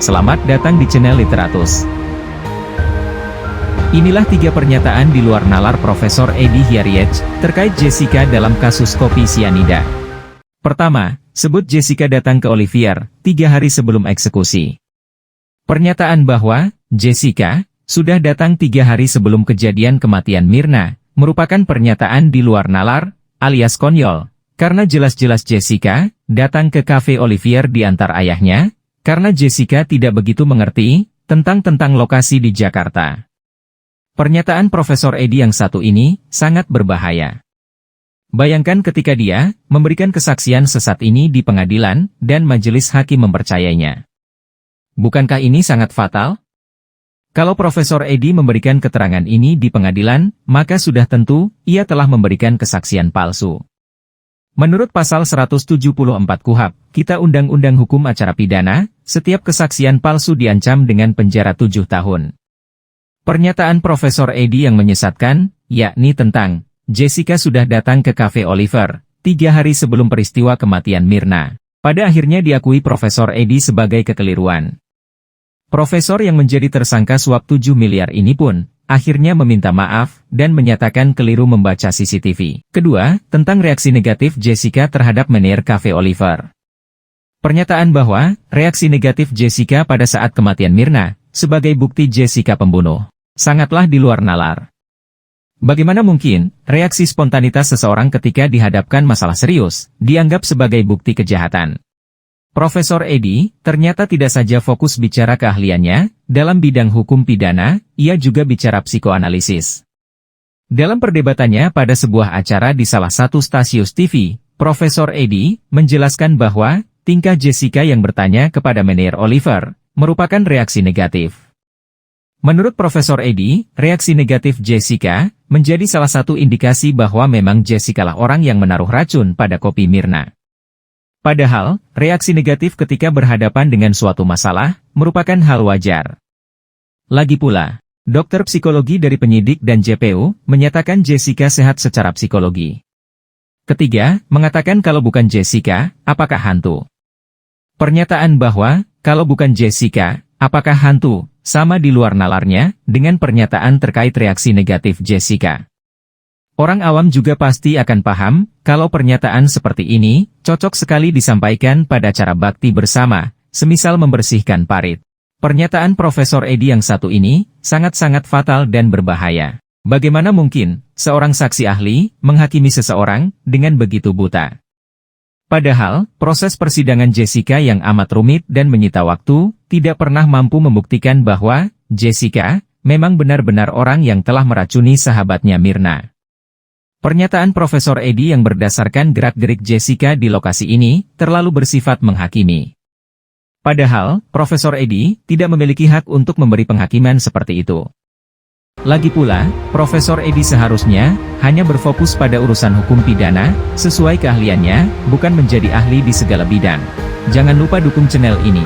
Selamat datang di channel Literatus. Inilah 3 pernyataan di luar nalar Profesor Edi Hiariej terkait Jessica dalam kasus kopi sianida. Pertama, sebut Jessica datang ke Olivier 3 hari sebelum eksekusi. Pernyataan bahwa Jessica sudah datang 3 hari sebelum kejadian kematian Mirna merupakan pernyataan di luar nalar, alias konyol, karena jelas-jelas Jessica datang ke kafe Olivier diantar ayahnya, karena Jessica tidak begitu mengerti tentang lokasi di Jakarta. Pernyataan Profesor Edi yang satu ini sangat berbahaya. Bayangkan ketika dia memberikan kesaksian sesat ini di pengadilan dan majelis hakim mempercayainya. Bukankah ini sangat fatal? Kalau Profesor Edi memberikan keterangan ini di pengadilan, maka sudah tentu ia telah memberikan kesaksian palsu. Menurut pasal 174 KUHP, Kitab Undang-Undang Hukum Acara Pidana, setiap kesaksian palsu diancam dengan penjara 7 tahun. Pernyataan Profesor Edi yang menyesatkan, yakni tentang Jessica sudah datang ke kafe Olivier 3 hari sebelum peristiwa kematian Mirna, pada akhirnya diakui Profesor Edi sebagai kekeliruan. Profesor yang menjadi tersangka suap 7 miliar ini pun akhirnya meminta maaf dan menyatakan keliru membaca CCTV. Kedua, tentang reaksi negatif Jessica terhadap manajer kafe Olivier. Pernyataan bahwa reaksi negatif Jessica pada saat kematian Mirna sebagai bukti Jessica pembunuh sangatlah di luar nalar. Bagaimana mungkin reaksi spontanitas seseorang ketika dihadapkan masalah serius dianggap sebagai bukti kejahatan? Profesor Edi ternyata tidak saja fokus bicara keahliannya dalam bidang hukum pidana, ia juga bicara psikoanalisis. Dalam perdebatannya pada sebuah acara di salah satu stasiun TV, Profesor Edi menjelaskan bahwa tingkah Jessica yang bertanya kepada manajer Olivier merupakan reaksi negatif. Menurut Profesor Edi, reaksi negatif Jessica menjadi salah satu indikasi bahwa memang Jessica lah orang yang menaruh racun pada kopi Mirna. Padahal, reaksi negatif ketika berhadapan dengan suatu masalah merupakan hal wajar. Lagi pula, dokter psikologi dari penyidik dan JPU menyatakan Jessica sehat secara psikologi. Ketiga, mengatakan kalau bukan Jessica, apakah hantu? Pernyataan bahwa kalau bukan Jessica, apakah hantu, sama di luar nalarnya dengan pernyataan terkait reaksi negatif Jessica. Orang awam juga pasti akan paham kalau pernyataan seperti ini cocok sekali disampaikan pada acara bakti bersama, semisal membersihkan parit. Pernyataan Profesor Edi yang satu ini sangat-sangat fatal dan berbahaya. Bagaimana mungkin seorang saksi ahli menghakimi seseorang dengan begitu buta? Padahal, proses persidangan Jessica yang amat rumit dan menyita waktu, tidak pernah mampu membuktikan bahwa Jessica memang benar-benar orang yang telah meracuni sahabatnya Mirna. Pernyataan Profesor Edi yang berdasarkan gerak-gerik Jessica di lokasi ini terlalu bersifat menghakimi. Padahal, Profesor Edi tidak memiliki hak untuk memberi penghakiman seperti itu. Lagi pula, Profesor Edi seharusnya hanya berfokus pada urusan hukum pidana, sesuai keahliannya, bukan menjadi ahli di segala bidang. Jangan lupa dukung channel ini.